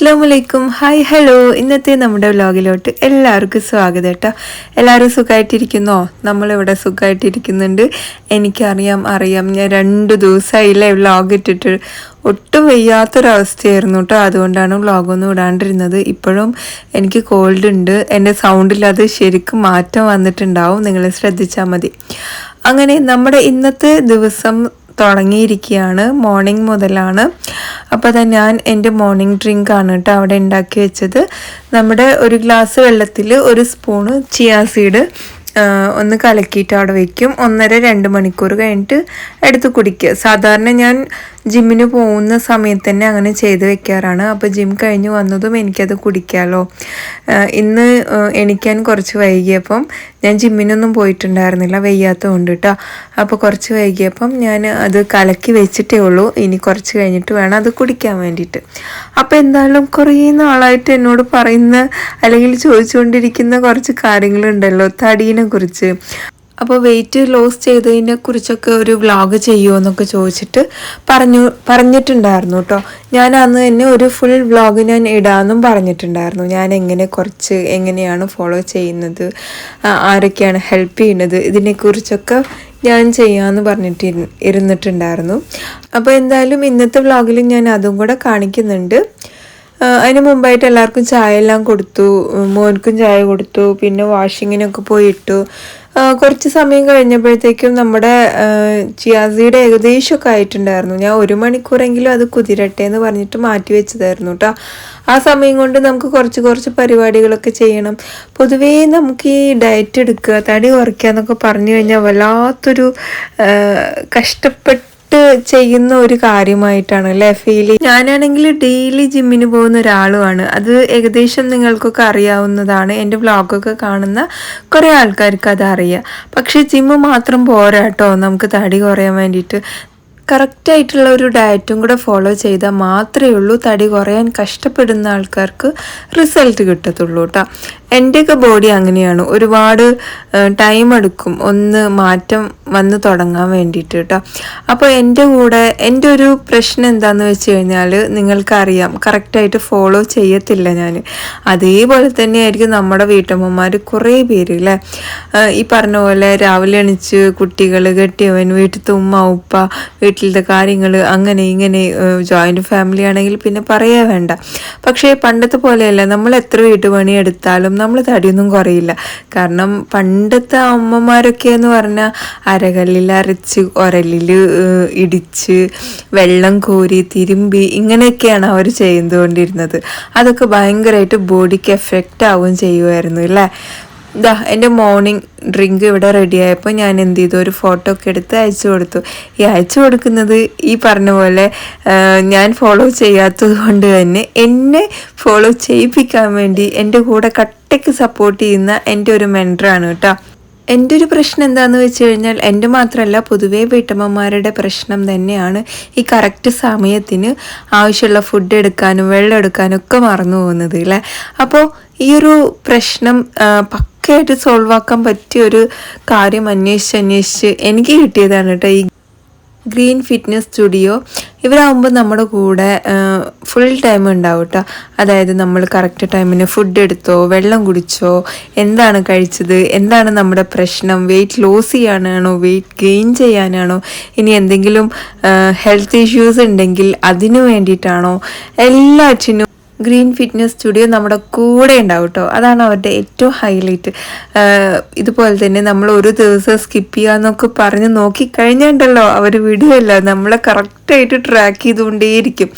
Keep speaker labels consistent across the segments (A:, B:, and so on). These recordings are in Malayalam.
A: അസ്സലാമലൈക്കും. Hi hello. ഇന്നത്തെ നമ്മുടെ വ്ലോഗിലോട്ട് എല്ലാവർക്കും സ്വാഗതം കേട്ടോ. എല്ലാവരും സുഖമായിട്ടിരിക്കുന്നോ? നമ്മളിവിടെ സുഖമായിട്ടിരിക്കുന്നുണ്ട്. എനിക്കറിയാം ഞാൻ 2 ദിവസമായില്ലേ വ്ലോഗ് ഇട്ടിട്ട്. ഒട്ടും വയ്യാത്തൊരവസ്ഥയായിരുന്നു കേട്ടോ. അതുകൊണ്ടാണ് വ്ലോഗൊന്നും ഇടാണ്ടിരുന്നത്. ഇപ്പോഴും എനിക്ക് കോൾഡ് ഉണ്ട്. എൻ്റെ സൗണ്ടിൽ അത് ശരിക്കും മാറ്റം വന്നിട്ടുണ്ടാവും. നിങ്ങൾ ശ്രദ്ധിച്ചാൽ മതി. അങ്ങനെ നമ്മുടെ ഇന്നത്തെ ദിവസം തുടങ്ങിയിരിക്കുകയാണ്. മോർണിംഗ് മുതലാണ്. അപ്പോൾ അതാ ഞാൻ എൻ്റെ മോർണിംഗ് ഡ്രിങ്ക് ആണ് കേട്ടോ അവിടെ ഉണ്ടാക്കി വെച്ചത്. നമ്മുടെ ഒരു ഗ്ലാസ് വെള്ളത്തിൽ 1 സ്പൂണ് ചിയാ സീഡ് ഒന്ന് കലക്കിയിട്ട് അവിടെ വയ്ക്കും. 1.5-2 മണിക്കൂർ കഴിഞ്ഞിട്ട് എടുത്ത് കുടിക്കുക. സാധാരണ ഞാൻ ജിമ്മിന് പോകുന്ന സമയത്ത് തന്നെ അങ്ങനെ ചെയ്ത് വെക്കാറാണ്. അപ്പോൾ ജിം കഴിഞ്ഞ് വന്നതും എനിക്കത് കുടിക്കാമല്ലോ. ഇന്ന് എണീക്കാൻ കുറച്ച് വൈകിയപ്പം ഞാൻ ജിമ്മിനൊന്നും പോയിട്ടുണ്ടായിരുന്നില്ല, വയ്യാത്തതുകൊണ്ട് കേട്ടോ. അപ്പോൾ കുറച്ച് വൈകിയപ്പം ഞാൻ അത് കലക്കി വെച്ചിട്ടേ ഉള്ളൂ. ഇനി കുറച്ച് കഴിഞ്ഞിട്ട് വേണം അത് കുടിക്കാൻ വേണ്ടിയിട്ട്. അപ്പോൾ എന്തായാലും കുറേ നാളായിട്ട് എന്നോട് പറയുന്ന അല്ലെങ്കിൽ ചോദിച്ചുകൊണ്ടിരിക്കുന്ന കുറച്ച് കാര്യങ്ങളുണ്ടല്ലോ തടീനെ കുറിച്ച്. അപ്പോൾ വെയിറ്റ് ലോസ് ചെയ്തതിനെ കുറിച്ചൊക്കെ ഒരു വ്ളോഗ് ചെയ്യുമോ എന്നൊക്കെ ചോദിച്ചിട്ട് പറഞ്ഞിട്ടുണ്ടായിരുന്നു കേട്ടോ. ഞാൻ അന്ന് തന്നെ ഒരു ഫുൾ വ്ളോഗ് ഞാൻ ഇടാമെന്നും പറഞ്ഞിട്ടുണ്ടായിരുന്നു. ഞാൻ എങ്ങനെയാണ് ഫോളോ ചെയ്യുന്നത്, ആരൊക്കെയാണ് ഹെൽപ്പ് ചെയ്യുന്നത്, ഇതിനെക്കുറിച്ചൊക്കെ ഞാൻ ചെയ്യാമെന്ന് ഇരുന്നിട്ടുണ്ടായിരുന്നു. അപ്പോൾ എന്തായാലും ഇന്നത്തെ വ്ളോഗിൽ ഞാൻ അതും കൂടെ കാണിക്കുന്നുണ്ട്. അതിന് മുമ്പായിട്ട് എല്ലാവർക്കും ചായ എല്ലാം കൊടുത്തു, മോൻക്കും ചായ കൊടുത്തു, പിന്നെ വാഷിങ്ങിനൊക്കെ പോയിട്ടു. കുറച്ച് സമയം കഴിഞ്ഞപ്പോഴത്തേക്കും നമ്മുടെ ചിയാസീഡ് ഏകദേശമൊക്കെ ആയിട്ടുണ്ടായിരുന്നു. ഞാൻ 1 മണിക്കൂറെങ്കിലും അത് കുതിരട്ടെ എന്ന് പറഞ്ഞിട്ട് മാറ്റി വെച്ചതായിരുന്നു കേട്ടോ. ആ സമയം കൊണ്ട് നമുക്ക് കുറച്ച് പരിപാടികളൊക്കെ ചെയ്യണം. പൊതുവേ നമുക്ക് ഈ ഡയറ്റ് എടുക്കുക, തടി കുറയ്ക്കുക എന്നൊക്കെ പറഞ്ഞു കഴിഞ്ഞാൽ വല്ലാത്തൊരു കഷ്ടപ്പെട്ട് ചെയ്യുന്ന ഒരു കാര്യമായിട്ടാണ് അല്ലേ ഫീൽ. ഞാനാണെങ്കിൽ ഡെയിലി ജിമ്മിന് പോകുന്ന ഒരാളുമാണ്. അത് ഏകദേശം നിങ്ങൾക്കൊക്കെ അറിയാവുന്നതാണ്. എൻ്റെ വ്ളോഗൊക്കെ കാണുന്ന കുറേ ആൾക്കാർക്ക് അത് അറിയാം. പക്ഷേ ജിമ്മ് മാത്രം പോരാ കേട്ടോ നമുക്ക് തടി കുറയാൻ വേണ്ടിയിട്ട്. കറക്റ്റായിട്ടുള്ള ഒരു ഡയറ്റും കൂടെ ഫോളോ ചെയ്താൽ മാത്രമേ ഉള്ളൂ തടി കുറയാൻ കഷ്ടപ്പെടുന്ന ആൾക്കാർക്ക് റിസൾട്ട് കിട്ടത്തുള്ളൂ കേട്ടോ. എൻ്റെയൊക്കെ ബോഡി അങ്ങനെയാണ്. ഒരുപാട് ടൈം എടുക്കും ഒന്ന് മാറ്റം വന്ന് തുടങ്ങാൻ വേണ്ടിയിട്ട് കേട്ടോ. അപ്പോൾ എൻ്റെ ഒരു പ്രശ്നം എന്താണെന്ന് വെച്ച് കഴിഞ്ഞാൽ നിങ്ങൾക്കറിയാം, കറക്റ്റായിട്ട് ഫോളോ ചെയ്യത്തില്ല ഞാൻ. അതേപോലെ തന്നെയായിരിക്കും നമ്മുടെ വീട്ടമ്മമാർ കുറേ പേര് അല്ലേ. ഈ പറഞ്ഞ പോലെ രാവിലെ എണീച്ച് കുട്ടികൾ, കെട്ടിയവൻ, വീട്ടിലത്തെ ഉമ്മ ഉപ്പ, വീട്ടിലത്തെ കാര്യങ്ങൾ, അങ്ങനെ ഇങ്ങനെ. ജോയിൻറ്റ് ഫാമിലി ആണെങ്കിൽ പിന്നെ പറയാ വേണ്ട. പക്ഷേ പണ്ടത്തെ പോലെയല്ല. നമ്മൾ എത്ര വീട്ടുപണി എടുത്താലും നമ്മൾ തടിയൊന്നും കുറയില്ല. കാരണം പണ്ടത്തെ അമ്മമാരൊക്കെ എന്ന് പറഞ്ഞാൽ അരകല്ലിൽ അരച്ച് ഉരലിൽ ഇടിച്ച് വെള്ളം കോരി തിരുമ്പി ഇങ്ങനെയൊക്കെയാണ് അവർ ചെയ്തുകൊണ്ടിരുന്നത്. അതൊക്കെ ഭയങ്കരമായിട്ട് ബോഡിക്ക് എഫക്റ്റ് ആവുകയും ചെയ്യുമായിരുന്നു അല്ലേ. എൻ്റെ മോർണിംഗ് ഡ്രിങ്ക് ഇവിടെ റെഡിയായപ്പോൾ ഞാൻ എന്ത് ചെയ്തു, ഒരു ഫോട്ടോ ഒക്കെ എടുത്ത് അയച്ചു കൊടുത്തു. ഈ അയച്ചു കൊടുക്കുന്നത് ഈ പറഞ്ഞ പോലെ ഞാൻ ഫോളോ ചെയ്യാത്തത് കൊണ്ട് തന്നെ എന്നെ ഫോളോ ചെയ്യിപ്പിക്കാൻ വേണ്ടി എൻ്റെ കൂടെ കട്ടയ്ക്ക് സപ്പോർട്ട് ചെയ്യുന്ന എൻ്റെ ഒരു മെൻറ്ററാണ് കേട്ടോ. എൻ്റെ ഒരു പ്രശ്നം എന്താണെന്ന് വെച്ച് കഴിഞ്ഞാൽ എൻ്റെ മാത്രമല്ല പൊതുവേ വീട്ടമ്മമാരുടെ പ്രശ്നം തന്നെയാണ് ഈ കറക്റ്റ് സമയത്തിന് ആവശ്യമുള്ള ഫുഡ് എടുക്കാനും വെള്ളം എടുക്കാനും ഒക്കെ മറന്നു പോകുന്നത് അല്ലേ. അപ്പോൾ ഈ ഒരു പ്രശ്നം പക്കയായിട്ട് സോൾവ് ആക്കാൻ പറ്റിയ ഒരു കാര്യം അന്വേഷിച്ച് എനിക്ക് കിട്ടിയതാണ് കേട്ടോ ഈ ഗ്രീൻ ഫിറ്റ്നസ് സ്റ്റുഡിയോ. ഇവരാകുമ്പോൾ നമ്മുടെ കൂടെ ഫുൾ ടൈം ഉണ്ടാവും കേട്ടോ. അതായത് നമ്മൾ കറക്റ്റ് ടൈമിന് ഫുഡ് എടുത്തോ, വെള്ളം കുടിച്ചോ, എന്താണ് കഴിച്ചത്, എന്താണ് നമ്മുടെ പ്രശ്നം, വെയിറ്റ് ലോസ് ചെയ്യാനാണോ, വെയിറ്റ് ഗെയിൻ ചെയ്യാനാണോ, ഇനി എന്തെങ്കിലും ഹെൽത്ത് ഇഷ്യൂസ് ഉണ്ടെങ്കിൽ അതിനു വേണ്ടിയിട്ടാണോ, എല്ലാറ്റിനും ഗ്രീൻ ഫിറ്റ്നസ് സ്റ്റുഡിയോ നമ്മുടെ കൂടെ ഉണ്ടാവും കേട്ടോ. അതാണ് അവരുടെ ഏറ്റവും ഹൈലൈറ്റ്. ഇതുപോലെ തന്നെ നമ്മൾ ഒരു ദിവസം സ്കിപ്പ് ചെയ്യാന്നൊക്കെ പറഞ്ഞ് നോക്കിക്കഴിഞ്ഞാണ്ടല്ലോ അവർ വിടുകയല്ല, നമ്മളെ കറക്റ്റായിട്ട് ട്രാക്ക് ചെയ്തുകൊണ്ടേയിരിക്കും.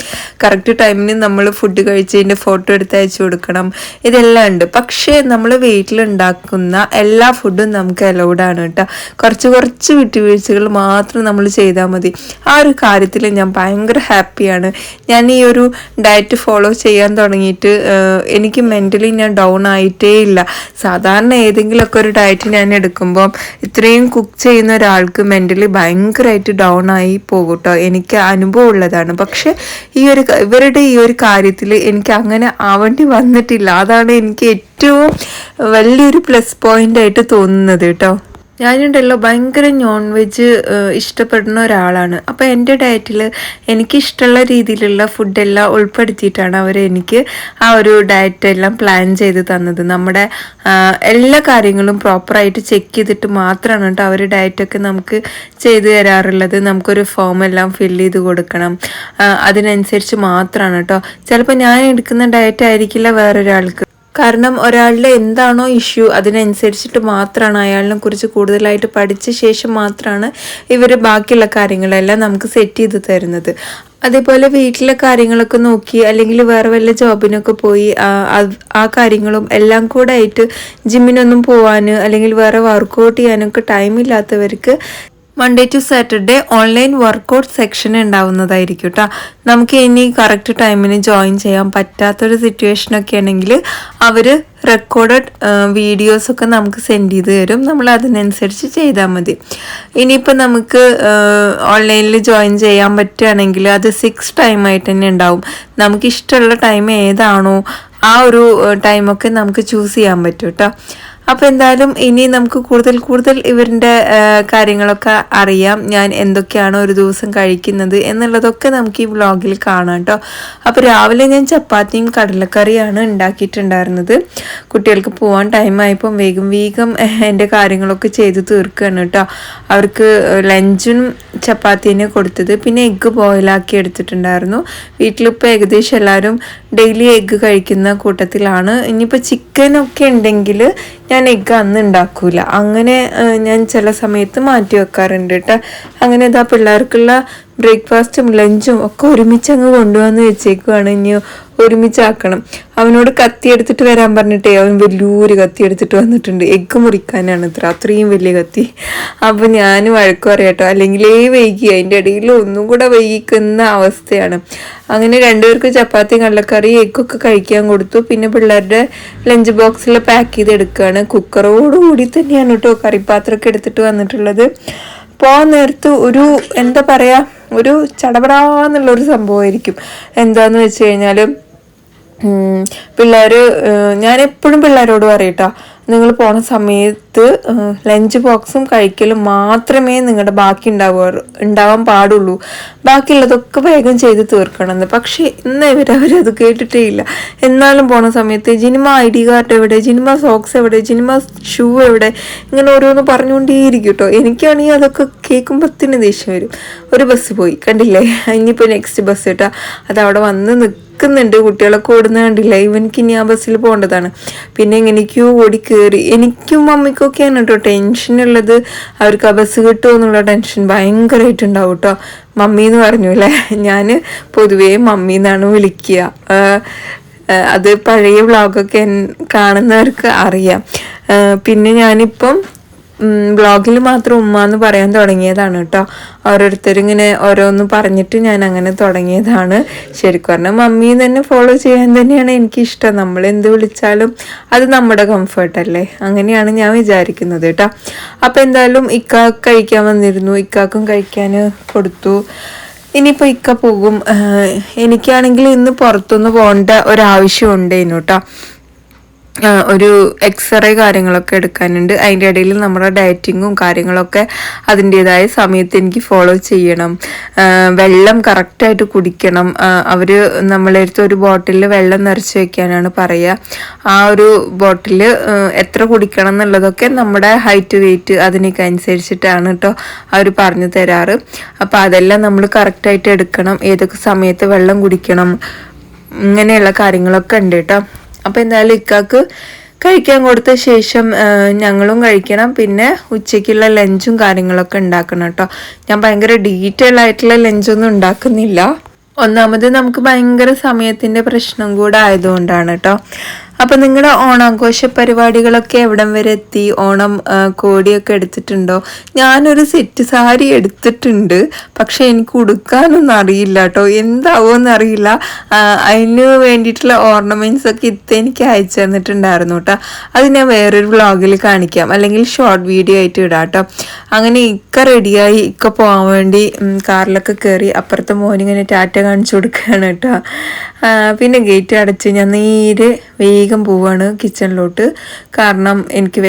A: കറക്റ്റ് ടൈമിന് നമ്മൾ ഫുഡ് കഴിച്ചതിൻ്റെ ഫോട്ടോ എടുത്ത് അയച്ചു കൊടുക്കണം, ഇതെല്ലാം ഉണ്ട്. പക്ഷേ നമ്മൾ വീട്ടിലുണ്ടാക്കുന്ന എല്ലാ ഫുഡും നമുക്ക് അലൗഡാണ് കേട്ടോ. കുറച്ച് വിട്ടുവീഴ്ചകൾ മാത്രം നമ്മൾ ചെയ്താൽ മതി. ആ ഒരു കാര്യത്തിൽ ഞാൻ ഭയങ്കര ഹാപ്പിയാണ്. ഞാൻ ഈ ഒരു ഡയറ്റ് ഫോളോ ചെയ്യാൻ തുടങ്ങിയിട്ട് എനിക്ക് മെൻ്റലി ഞാൻ ഡൗൺ ആയിട്ടേ ഇല്ല. സാധാരണ ഏതെങ്കിലുമൊക്കെ ഒരു ഡയറ്റ് ഞാൻ എടുക്കുമ്പോൾ ഇത്രയും കുക്ക് ചെയ്യുന്ന ഒരാൾക്ക് മെൻ്റലി ഭയങ്കരമായിട്ട് ഡൗൺ ആയി പോകും കേട്ടോ. എനിക്ക് അനുഭവം ഉള്ളതാണ്. പക്ഷെ ഇവരുടെ ഈ ഒരു കാര്യത്തിൽ എനിക്ക് അങ്ങനെ ആവേണ്ടി വന്നിട്ടില്ല. അതാണ് എനിക്ക് ഏറ്റവും വലിയൊരു പ്ലസ് പോയിന്റ് ആയിട്ട് തോന്നുന്നത് കേട്ടോ. ഞാനുണ്ടല്ലോ ഭയങ്കര നോൺ വെജ് ഇഷ്ടപ്പെടുന്ന ഒരാളാണ്. അപ്പോൾ എൻ്റെ ഡയറ്റിൽ എനിക്കിഷ്ടമുള്ള രീതിയിലുള്ള ഫുഡെല്ലാം ഉൾപ്പെടുത്തിയിട്ടാണ് അവർ എനിക്ക് ആ ഒരു ഡയറ്റ് എല്ലാം പ്ലാൻ ചെയ്ത് തന്നത്. നമ്മുടെ എല്ലാ കാര്യങ്ങളും പ്രോപ്പറായിട്ട് ചെക്ക് ചെയ്തിട്ട് മാത്രമാണ് കേട്ടോ അവർ ഡയറ്റൊക്കെ നമുക്ക് ചെയ്തു തരാറുള്ളത്. നമുക്കൊരു ഫോം എല്ലാം ഫില്ല് ചെയ്ത് കൊടുക്കണം, അതിനനുസരിച്ച് മാത്രമാണ് കേട്ടോ. ചിലപ്പോൾ ഞാൻ എടുക്കുന്ന ഡയറ്റ് ആയിരിക്കില്ല വേറൊരാൾക്ക്. കാരണം ഒരാളുടെ എന്താണോ ഇഷ്യൂ അതിനനുസരിച്ചിട്ട് മാത്രമാണ് അയാളിനെ കുറിച്ച് കൂടുതലായിട്ട് പഠിച്ച ശേഷം മാത്രമാണ് ഇവർ ബാക്കിയുള്ള കാര്യങ്ങളെല്ലാം നമുക്ക് സെറ്റ് ചെയ്ത് തരുന്നത്. അതേപോലെ വീട്ടിലെ കാര്യങ്ങളൊക്കെ നോക്കി അല്ലെങ്കിൽ വേറെ വല്ല ജോബിനൊക്കെ പോയി ആ കാര്യങ്ങളും എല്ലാം കൂടെ ആയിട്ട് ജിമ്മിനൊന്നും പോകാൻ അല്ലെങ്കിൽ വേറെ വർക്കൗട്ട് ചെയ്യാനൊക്കെ ടൈമില്ലാത്തവർക്ക് Monday to Saturday online workout section ഉണ്ടാവുന്നതായിരിക്കും കേട്ടോ. നമുക്ക് ഇനി കറക്റ്റ് ടൈമിന് ജോയിൻ ചെയ്യാൻ പറ്റാത്തൊരു സിറ്റുവേഷനൊക്കെ ആണെങ്കിൽ അവർ റെക്കോർഡഡ് വീഡിയോസൊക്കെ നമുക്ക് സെൻഡ് ചെയ്ത് തരും. നമ്മൾ അതിനനുസരിച്ച് ചെയ്താൽ മതി. ഇനിയിപ്പോൾ നമുക്ക് ഓൺലൈനിൽ ജോയിൻ ചെയ്യാൻ പറ്റുകയാണെങ്കിൽ അത് 6 ടൈമായിട്ട് തന്നെ ഉണ്ടാവും. നമുക്കിഷ്ടമുള്ള ടൈം ഏതാണോ ആ ഒരു ടൈമൊക്കെ നമുക്ക് ചൂസ് ചെയ്യാൻ പറ്റും കേട്ടോ. അപ്പോൾ എന്തായാലും ഇനി നമുക്ക് കൂടുതൽ ഇവരുടെ കാര്യങ്ങളൊക്കെ അറിയാം. ഞാൻ എന്തൊക്കെയാണ് ഒരു ദിവസം കഴിക്കുന്നത് എന്നുള്ളതൊക്കെ നമുക്ക് ഈ വ്ളോഗിൽ കാണാം കേട്ടോ. അപ്പോൾ രാവിലെ ഞാൻ ചപ്പാത്തിയും കടലക്കറിയാണ് ഉണ്ടാക്കിയിട്ടുണ്ടായിരുന്നത്. കുട്ടികൾക്ക് പോകാൻ ടൈമായപ്പം വേഗം എൻ്റെ കാര്യങ്ങളൊക്കെ ചെയ്ത് തീർക്കുകയാണ് കേട്ടോ. അവർക്ക് ലഞ്ചും ചപ്പാത്തി തന്നെ കൊടുത്തത്. പിന്നെ എഗ്ഗ് ബോയിലാക്കി എടുത്തിട്ടുണ്ടായിരുന്നു. വീട്ടിലിപ്പോൾ ഏകദേശം എല്ലാവരും ഡെയിലി എഗ്ഗ് കഴിക്കുന്ന കൂട്ടത്തിലാണ്. ഇനിയിപ്പോൾ ചിക്കനൊക്കെ ഉണ്ടെങ്കിൽ ഞാൻ എഗ്ഗ് അന്ന് ഉണ്ടാക്കൂല. അങ്ങനെ ഞാൻ ചില സമയത്ത് മാറ്റി വെക്കാറുണ്ട് കേട്ടോ. അങ്ങനെ ഇതാ പിള്ളേർക്കുള്ള ബ്രേക്ക്ഫാസ്റ്റും ലഞ്ചും ഒക്കെ ഒരുമിച്ച് അങ്ങ് കൊണ്ടുവന്ന് വെച്ചേക്കുവാണ്. ഇനി ഒരുമിച്ചാക്കണം. അവനോട് കത്തി എടുത്തിട്ട് വരാൻ പറഞ്ഞിട്ടേ അവൻ വലിയൊരു കത്തി എടുത്തിട്ട് വന്നിട്ടുണ്ട്. എഗ്ഗ് മുറിക്കാനാണ് ഇത്ര, അത്രയും വലിയ കത്തി. അപ്പോൾ ഞാൻ വഴക്ക് പറയാട്ടോ, അല്ലെങ്കിലേ വൈകി അതിൻ്റെ ഇടയിൽ ഒന്നും കൂടെ വൈകിക്കുന്ന അവസ്ഥയാണ്. അങ്ങനെ രണ്ടുപേർക്ക് ചപ്പാത്തി കടലക്കറി എഗ്ഗൊക്കെ കഴിക്കാൻ കൊടുത്തു. പിന്നെ പിള്ളേരുടെ ലഞ്ച് ബോക്സിൽ പാക്ക് ചെയ്ത് എടുക്കുകയാണ്. കുക്കറോടുകൂടി തന്നെയാണ് കേട്ടോ കറിപ്പാത്രമൊക്കെ എടുത്തിട്ട് വന്നിട്ടുള്ളത്. പോകാൻ നേരത്ത് ഒരു എന്താ പറയുക, ഒരു ചടപടാന്നുള്ളൊരു സംഭവമായിരിക്കും. എന്താന്ന് വെച്ച് കഴിഞ്ഞാൽ പിള്ളേർ, ഞാൻ എപ്പോഴും പിള്ളേരോട് പറയട്ടോ, നിങ്ങൾ പോണ സമയത്ത് ലഞ്ച് ബോക്സും കഴിക്കലും മാത്രമേ നിങ്ങളുടെ ബാക്കി ഉണ്ടാവാൻ പാടുള്ളൂ. ബാക്കിയുള്ളതൊക്കെ വേഗം ചെയ്ത് തീർക്കണമെന്ന്. പക്ഷേ ഇന്ന് അവരത് കേട്ടിട്ടേ ഇല്ല. എന്നാലും പോണ സമയത്ത് ജിനിമ ID കാർഡ് എവിടെ, ജിനിമ സോക്സ് എവിടെ, ജിനിമ ഷൂ എവിടെ, ഇങ്ങനെ ഓരോന്ന് പറഞ്ഞുകൊണ്ടേയിരിക്കും കേട്ടോ. എനിക്കാണെങ്കിൽ അതൊക്കെ കേൾക്കുമ്പോഴത്തേന് ദേഷ്യം വരും. ഒരു ബസ് പോയി കണ്ടില്ലേ, ഇനിയിപ്പോൾ നെക്സ്റ്റ് ബസ് കേട്ടോ. അതവിടെ വന്ന് നിൽക്കുന്നുണ്ട്. കുട്ടികളൊക്കെ ഓടുന്ന കണ്ടില്ല. ഇവനിക്ക് ഇനി ആ ബസ്സിൽ പോകേണ്ടതാണ്. പിന്നെ എങ്ങനെയൊക്കെയോ ഓടി കയറി. എനിക്കും മമ്മിക്കൊക്കെയാണ് കേട്ടോ ടെൻഷനുള്ളത്. അവർക്ക് ആ ബസ് കിട്ടുമോ എന്നുള്ള ടെൻഷൻ ഭയങ്കരമായിട്ടുണ്ടാവും കേട്ടോ. മമ്മി എന്ന് പറഞ്ഞു അല്ലേ, ഞാൻ പൊതുവേ മമ്മി എന്നാണ് വിളിക്കുക. അത് പഴയ വ്ളോഗൊക്കെ കാണുന്നവർക്ക് അറിയാം. പിന്നെ ഞാനിപ്പം വ്ളോഗിൽ മാത്രം ഉമ്മ എന്ന് പറയാൻ തുടങ്ങിയതാണ് കേട്ടോ. ഓരോരുത്തരിങ്ങനെ ഓരോന്ന് പറഞ്ഞിട്ട് ഞാൻ അങ്ങനെ തുടങ്ങിയതാണ്. ശരിക്കും പറഞ്ഞാൽ മമ്മി തന്നെ ഫോളോ ചെയ്യാൻ തന്നെയാണ് എനിക്കിഷ്ടം. നമ്മൾ എന്ത് വിളിച്ചാലും അത് നമ്മുടെ കംഫർട്ടല്ലേ, അങ്ങനെയാണ് ഞാൻ വിചാരിക്കുന്നത് കേട്ടോ. അപ്പം എന്തായാലും ഇക്ക കഴിക്കാൻ വന്നിരുന്നു. ഇക്കാക്കും കഴിക്കാൻ കൊടുത്തു. ഇനിയിപ്പോൾ ഇക്ക പോകും. എനിക്കാണെങ്കിൽ ഇന്ന് പുറത്തുനിന്ന് പോകേണ്ട ഒരാവശ്യം ഉണ്ടേനു കേട്ടോ. ഒരു എക്സ്റേ കാര്യങ്ങളൊക്കെ എടുക്കാനുണ്ട്. അതിൻ്റെ ഇടയിൽ നമ്മുടെ ഡയറ്റിങ്ങും കാര്യങ്ങളൊക്കെ അതിൻ്റേതായ സമയത്ത് എനിക്ക് ഫോളോ ചെയ്യണം. വെള്ളം കറക്റ്റായിട്ട് കുടിക്കണം. അവർ നമ്മളെ അടുത്ത് ഒരു ബോട്ടിലിൽ വെള്ളം നിറച്ച് വെക്കാനാണ് പറയുക. ആ ഒരു ബോട്ടിൽ എത്ര കുടിക്കണം എന്നുള്ളതൊക്കെ നമ്മുടെ ഹൈറ്റ് വെയിറ്റ് അതിനൊക്കെ അനുസരിച്ചിട്ടാണ് കേട്ടോ അവർ പറഞ്ഞു തരാറ്. അപ്പോൾ അതെല്ലാം നമ്മൾ കറക്റ്റായിട്ട് എടുക്കണം. ഏതൊക്കെ സമയത്ത് വെള്ളം കുടിക്കണം, ഇങ്ങനെയുള്ള കാര്യങ്ങളൊക്കെ ഉണ്ട് കേട്ടോ. അപ്പോൾ എന്തായാലും ഇക്കാക്ക് കഴിക്കാൻ കൊടുത്ത ശേഷം ഞങ്ങളും കഴിക്കണം. പിന്നെ ഉച്ചയ്ക്കുള്ള ലഞ്ചും കാര്യങ്ങളൊക്കെ ഉണ്ടാക്കണം കേട്ടോ. ഞാൻ ഭയങ്കര ഡീറ്റെയിൽ ആയിട്ടുള്ള ലഞ്ചൊന്നും ഉണ്ടാക്കുന്നില്ല. ഒന്നാമത് നമുക്ക് ഭയങ്കര സമയത്തിൻ്റെ പ്രശ്നം കൂടെ ആയതുകൊണ്ടാണ് കേട്ടോ. അപ്പം നിങ്ങളുടെ ഓണാഘോഷ പരിപാടികളൊക്കെ എവിടം വരെ എത്തി? ഓണം കോടിയൊക്കെ എടുത്തിട്ടുണ്ടോ? ഞാനൊരു സെറ്റ് സാരി എടുത്തിട്ടുണ്ട്, പക്ഷെ എനിക്ക് ഉടുക്കാനൊന്നും അറിയില്ല കേട്ടോ. എന്താവുമെന്ന് അറിയില്ല. അതിന് വേണ്ടിയിട്ടുള്ള ഓർണമെൻറ്റ്സ് ഒക്കെ എനിക്ക് അയച്ചു തന്നിട്ടുണ്ടായിരുന്നു കേട്ടോ. അത് ഞാൻ വേറൊരു വ്ളോഗിൽ കാണിക്കാം, അല്ലെങ്കിൽ ഷോർട്ട് വീഡിയോ ആയിട്ട് ഇടാം കേട്ടോ. അങ്ങനെ ഇക്ക റെഡിയായി, ഇക്ക പോകാൻ വേണ്ടി കാറിലൊക്കെ കയറി. അപ്പുറത്തെ മോനിങ്ങനെ ടാറ്റ കാണിച്ചു കൊടുക്കുകയാണ് കേട്ടോ. പിന്നെ ഗേറ്റ് അടച്ച് ഞാൻ നേരെ വേഗം പോവാണ് കിച്ചണിലോട്ട്. കാരണം എനിക്ക്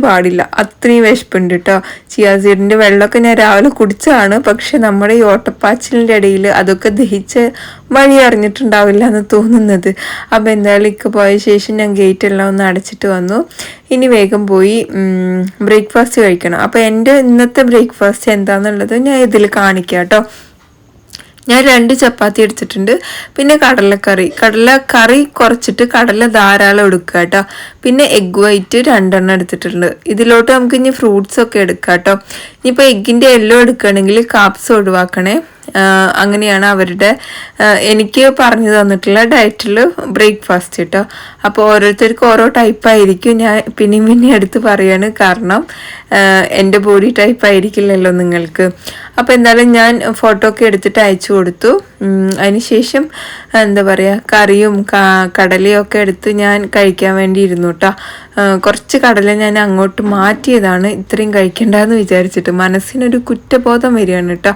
A: പാടില്ല, അത്രയും വിശപ്പുണ്ട് കേട്ടോ. ചിയാ സീഡിൻ്റെ വെള്ളമൊക്കെ ഞാൻ രാവിലെ കുടിച്ചതാണ്. പക്ഷെ നമ്മുടെ ഈ ഓട്ടപ്പാച്ചിലിൻ്റെ ഇടയിൽ അതൊക്കെ ദഹിച്ച് വഴി അറിഞ്ഞിട്ടുണ്ടാവില്ല എന്ന് തോന്നുന്നത്. അപ്പോൾ എന്തായാലും ഇക്ക പോയ ശേഷം ഞാൻ ഗേറ്റ് എല്ലാം ഒന്ന് അടച്ചിട്ട് വന്നു. ഇനി വേഗം പോയി ബ്രേക്ക്ഫാസ്റ്റ് കഴിക്കണം. അപ്പോൾ എൻ്റെ ഇന്നത്തെ ബ്രേക്ക്ഫാസ്റ്റ് എന്താണെന്നുള്ളത് ഞാൻ ഇതിൽ കാണിക്കാം കേട്ടോ. ഞാൻ 2 ചപ്പാത്തി എടുത്തിട്ടുണ്ട്, പിന്നെ കടലക്കറി കുറച്ചിട്ട് കടല ധാരാളം എടുക്കുക കേട്ടോ. പിന്നെ എഗ് വൈറ്റ് 2 എടുത്തിട്ടുണ്ട്. ഇതിലോട്ട് നമുക്ക് ഇനി ഫ്രൂട്ട്സ് ഒക്കെ എടുക്കാം കേട്ടോ. ഇനിയിപ്പോൾ എഗ്ഗിൻ്റെ യെല്ലോ എടുക്കുകയാണെങ്കിൽ കാപ്സ് ഒഴിവാക്കണേ. അങ്ങനെയാണ് അവരുടെ എനിക്ക് പറഞ്ഞു തന്നിട്ടുള്ള ഡയറ്റിൽ ബ്രേക്ക്ഫാസ്റ്റ് കേട്ടോ. അപ്പോൾ ഓരോരുത്തർക്കും ഓരോ ടൈപ്പായിരിക്കും. ഞാൻ പിന്നെ എടുത്ത് പറയാണ്, കാരണം എൻ്റെ ബോഡി ടൈപ്പ് ആയിരിക്കില്ലല്ലോ നിങ്ങൾക്ക്. അപ്പോൾ എന്തായാലും ഞാൻ ഫോട്ടോ ഒക്കെ എടുത്തിട്ട് അയച്ചു കൊടുത്തു. അതിനുശേഷം എന്താ പറയുക, കറിയും കടലയും ഒക്കെ എടുത്ത് ഞാൻ കഴിക്കാൻ വേണ്ടി ഇരുന്നു കേട്ടോ. കുറച്ച് കടല ഞാൻ അങ്ങോട്ട് മാറ്റിയതാണ്, ഇത്രയും കഴിക്കണ്ടെന്ന് വിചാരിച്ചിട്ട്. മനസ്സിനൊരു കുറ്റബോധം വരികയാണ് കേട്ടോ.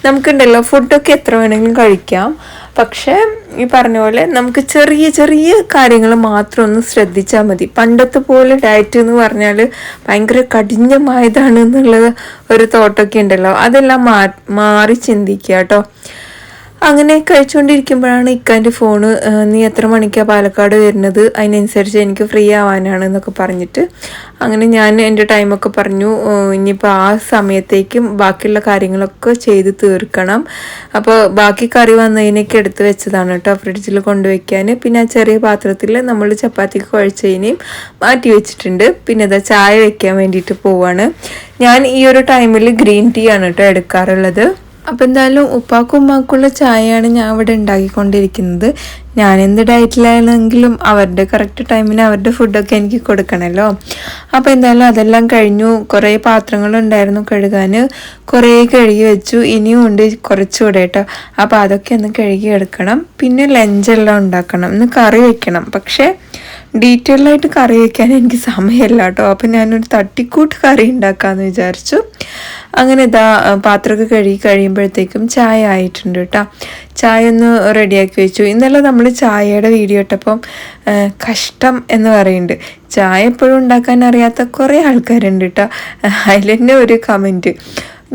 A: നമുക്കുണ്ടല്ലോ ഫുഡൊക്കെ എത്ര വേണമെങ്കിലും കഴിക്കാം, പക്ഷേ ഈ പറഞ്ഞ പോലെ നമുക്ക് ചെറിയ ചെറിയ കാര്യങ്ങൾ മാത്രം ഒന്ന് ശ്രദ്ധിച്ചാൽ മതി. പണ്ടത്തെ പോലെ ഡയറ്റ് എന്ന് പറഞ്ഞാൽ ഭയങ്കര കഠിനമായതാണ് എന്നുള്ള ഒരു തോട്ടൊക്കെ ഉണ്ടല്ലോ, അതെല്ലാം മാറി ചിന്തിക്കുക കേട്ടോ. അങ്ങനെ കഴിച്ചുകൊണ്ടിരിക്കുമ്പോഴാണ് ഇക്കാൻ്റെ ഫോണ്, നീ എത്ര മണിക്കാണ് പാലക്കാട് വരുന്നത്, അതിനനുസരിച്ച് എനിക്ക് ഫ്രീ ആവാനാണ് എന്നൊക്കെ പറഞ്ഞിട്ട്. അങ്ങനെ ഞാൻ എൻ്റെ ടൈമൊക്കെ പറഞ്ഞു, ഇനിയിപ്പോൾ ആ സമയത്തേക്കും ബാക്കിയുള്ള കാര്യങ്ങളൊക്കെ ചെയ്ത് തീർക്കണം. അപ്പോൾ ബാക്കി കറി വന്നതിനൊക്കെ എടുത്ത് വെച്ചതാണ് കേട്ടോ ഫ്രിഡ്ജിൽ കൊണ്ടുവയ്ക്കാൻ. പിന്നെ ആ ചെറിയ പാത്രത്തിൽ നമ്മൾ ചപ്പാത്തിക്ക് കുഴച്ചതിനെയും മാറ്റി വെച്ചിട്ടുണ്ട്. പിന്നെ അതാ ചായ വെക്കാൻ വേണ്ടിയിട്ട് പോവാണ്. ഞാൻ ഈ ഒരു ടൈമിൽ ഗ്രീൻ ടീ ആണ് കേട്ടോ എടുക്കാറുള്ളത്. അപ്പം എന്തായാലും ഉപ്പാക്കും ഉമ്മാക്കുള്ള ചായയാണ് ഞാൻ ഇവിടെ ഉണ്ടാക്കിക്കൊണ്ടിരിക്കുന്നത്. ഞാൻ എന്ത് ഡയറ്റിലാണെങ്കിലും അവരുടെ കറക്റ്റ് ടൈമിന് അവരുടെ ഫുഡൊക്കെ എനിക്ക് കൊടുക്കണമല്ലോ. അപ്പോൾ എന്തായാലും അതെല്ലാം കഴിഞ്ഞു. കുറേ പാത്രങ്ങളുണ്ടായിരുന്നു കഴുകാൻ, കുറേ കഴുകി വെച്ചു. ഇനിയും ഉണ്ട് കുറച്ചുകൂടെ കേട്ടോ. അപ്പോൾ അതൊക്കെ ഒന്ന് കഴുകി എടുക്കണം. പിന്നെ ലഞ്ചെല്ലാം ഉണ്ടാക്കണം, ഇന്ന് കറി വെക്കണം. പക്ഷേ ഡീറ്റെയിൽഡായിട്ട് കറി വയ്ക്കാൻ എനിക്ക് സമയമില്ല കേട്ടോ. അപ്പം ഞാനൊരു തട്ടിക്കൂട്ട് കറി ഉണ്ടാക്കാമെന്ന് വിചാരിച്ചു. അങ്ങനെ ഇതാ പാത്രമൊക്കെ കഴുകി കഴിയുമ്പോഴത്തേക്കും ചായ ആയിട്ടുണ്ട് കേട്ടോ. ചായ ഒന്ന് റെഡിയാക്കി വെച്ചു. ഇന്നലെ നമ്മൾ ചായയുടെ വീഡിയോ ഇട്ടപ്പം കഷ്ടം എന്ന് പറയുന്നുണ്ട്. ചായ എപ്പോഴും ഉണ്ടാക്കാൻ അറിയാത്ത കുറേ ആൾക്കാരുണ്ട് കേട്ടോ. അതിൽ തന്നെ ഒരു കമൻറ്റ്,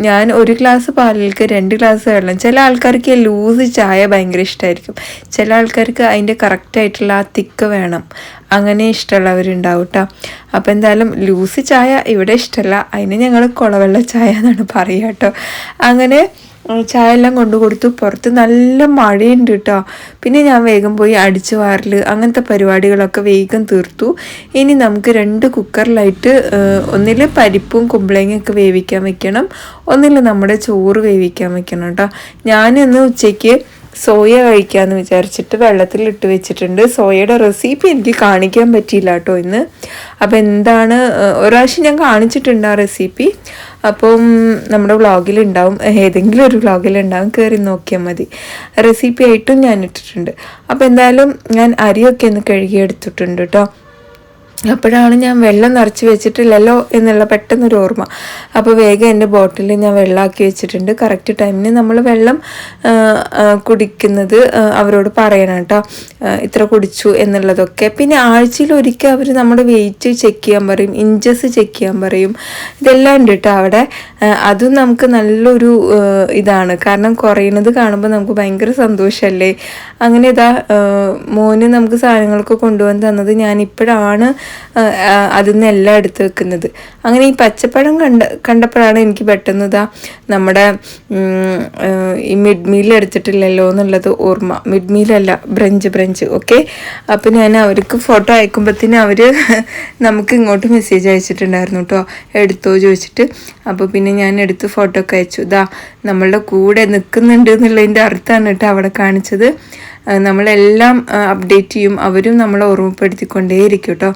A: ഞാൻ 1 ഗ്ലാസ് പാലിലേക്ക് 2 ഗ്ലാസ് വെള്ളം. ചില ആൾക്കാർക്ക് ലൂസ് ചായ ഭയങ്കര ഇഷ്ടമായിരിക്കും, ചില ആൾക്കാർക്ക് അതിൻ്റെ കറക്റ്റായിട്ടുള്ള ആ തിക്ക് വേണം, അങ്ങനെ ഇഷ്ടമുള്ളവരുണ്ടാവും കേട്ടോ. അപ്പോൾ എന്തായാലും ലൂസ് ചായ ഇവിടെ ഇഷ്ടമല്ല, അതിന് ഞങ്ങൾ കുളവെള്ള ചായ എന്നാണ് പറയുക കേട്ടോ. അങ്ങനെ ചായ എല്ലാം കൊണ്ടു കൊടുത്തു. പുറത്ത് നല്ല മഴയുണ്ട് കേട്ടോ. പിന്നെ ഞാൻ വേഗം പോയി അടിച്ചു വാരൽ അങ്ങനത്തെ പരിപാടികളൊക്കെ വേഗം തീർത്തു. ഇനി നമുക്ക് 2 കുക്കറിലായിട്ട് ഒന്നിൽ പരിപ്പും കുമ്പളങ്ങയൊക്കെ വേവിക്കാൻ വെക്കണം, ഒന്നിൽ നമ്മുടെ ചോറ് വേവിക്കാൻ വെക്കണം കേട്ടോ. ഞാനിന്ന് ഉച്ചയ്ക്ക് സോയ കഴിക്കാമെന്ന് വിചാരിച്ചിട്ട് വെള്ളത്തിലിട്ട് വെച്ചിട്ടുണ്ട്. സോയയുടെ റെസിപ്പി എനിക്ക് കാണിക്കാൻ പറ്റിയില്ല കേട്ടോ ഇന്ന്. അപ്പോൾ എന്താണ്, ഒരു പ്രാവശ്യം ഞാൻ കാണിച്ചിട്ടുണ്ട് ആ റെസിപ്പി. അപ്പം നമ്മുടെ വ്ളോഗിലുണ്ടാവും, ഏതെങ്കിലും ഒരു വ്ളോഗിലുണ്ടാവും, കയറി നോക്കിയാൽ മതി. റെസിപ്പി ആയിട്ടും ഞാൻ ഇട്ടിട്ടുണ്ട്. അപ്പോൾ എന്തായാലും ഞാൻ അരിയൊക്കെ ഒന്ന് കഴുകിയെടുത്തിട്ടുണ്ട് കേട്ടോ. അപ്പോഴാണ് ഞാൻ വെള്ളം നിറച്ച് വെച്ചിട്ടില്ലല്ലോ എന്നുള്ള പെട്ടെന്നൊരു ഓർമ്മ. അപ്പോൾ വേഗം എൻ്റെ ബോട്ടിൽ ഞാൻ വെള്ളമാക്കി വെച്ചിട്ടുണ്ട്. കറക്റ്റ് ടൈമിന് നമ്മൾ വെള്ളം കുടിക്കുന്നത് അവരോട് പറയണം കേട്ടോ, ഇത്ര കുടിച്ചു എന്നുള്ളതൊക്കെ. പിന്നെ ആഴ്ചയിൽ ഒരിക്കൽ അവർ നമ്മുടെ വെയിറ്റ് ചെക്ക് ചെയ്യാൻ പറയും, ഇഞ്ചസ് ചെക്ക് ചെയ്യാൻ പറയും. ഇതെല്ലാം ഉണ്ട് കേട്ടോ അവിടെ. അതും നമുക്ക് നല്ലൊരു ഇതാണ്, കാരണം കുറയുന്നത് കാണുമ്പോൾ നമുക്ക് ഭയങ്കര സന്തോഷമല്ലേ. അങ്ങനെ ഇതാ മോന് നമുക്ക് സാധനങ്ങളൊക്കെ കൊണ്ടുവന്ന് തന്നത് ഞാനിപ്പോഴാണ് അതിൽ നിന്ന് എല്ലാം എടുത്ത് വെക്കുന്നത്. അങ്ങനെ ഈ പച്ചപ്പഴം കണ്ടപ്പോഴാണ് എനിക്ക് പെട്ടെന്ന് ഇതാ നമ്മുടെ ഈ മിഡ് മീൽ എടുത്തിട്ടില്ലല്ലോ എന്നുള്ളത് ഓർമ്മ. മിഡ് മീലല്ല, ബ്രഞ്ച് ഓക്കെ. അപ്പോൾ ഞാൻ അവർക്ക് ഫോട്ടോ അയക്കുമ്പോഴത്തേനും അവർ നമുക്ക് ഇങ്ങോട്ട് മെസ്സേജ് അയച്ചിട്ടുണ്ടായിരുന്നു കേട്ടോ, എടുത്തോ ചോദിച്ചിട്ട്. അപ്പോൾ പിന്നെ ഞാൻ എടുത്ത് ഫോട്ടോ ഒക്കെ അയച്ചു. ഇതാ നമ്മളുടെ കൂടെ നിൽക്കുന്നുണ്ട് എന്നുള്ളതിൻ്റെ അർത്ഥമാണ് കേട്ടോ അവിടെ കാണിച്ചത്. നമ്മളെല്ലാം അപ്ഡേറ്റ് ചെയ്യും, അവരും നമ്മളെ ഓർമ്മപ്പെടുത്തിക്കൊണ്ടേയിരിക്കും കേട്ടോ.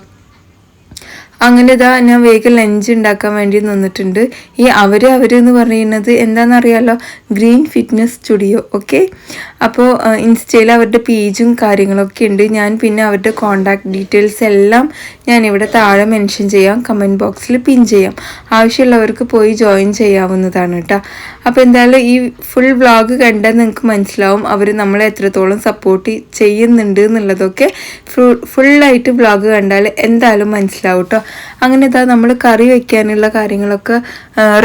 A: അങ്ങനെ ഇതാ ഞാൻ വേഗം ലഞ്ച് ഉണ്ടാക്കാൻ വേണ്ടി നിന്നിട്ടുണ്ട്. ഈ അവരെന്ന് പറയുന്നത് എന്താണെന്നറിയാലോ, ഗ്രീൻ ഫിറ്റ്നസ് സ്റ്റുഡിയോ ഓക്കെ. അപ്പോൾ ഇൻസ്റ്റയിൽ അവരുടെ പേജും കാര്യങ്ങളൊക്കെ ഉണ്ട്. ഞാൻ പിന്നെ അവരുടെ കോണ്ടാക്ട് ഡീറ്റെയിൽസ് എല്ലാം ഞാൻ ഇവിടെ താഴെ മെൻഷൻ ചെയ്യാം, കമൻറ്റ് ബോക്സിൽ പിൻ ചെയ്യാം. ആവശ്യമുള്ളവർക്ക് പോയി ജോയിൻ ചെയ്യാവുന്നതാണ് കേട്ടോ. അപ്പോൾ എന്തായാലും ഈ ഫുൾ വ്ളോഗ് കണ്ടാൽ നിങ്ങൾക്ക് മനസ്സിലാവും അവർ നമ്മളെ എത്രത്തോളം സപ്പോർട്ട് ചെയ്യുന്നുണ്ട് എന്നുള്ളതൊക്കെ. ഫുള്ളായിട്ട് വ്ളോഗ് കണ്ടാൽ എന്തായാലും മനസ്സിലാവും കേട്ടോ. അങ്ങനെ ഇതാ നമ്മൾ കറി വയ്ക്കാനുള്ള കാര്യങ്ങളൊക്കെ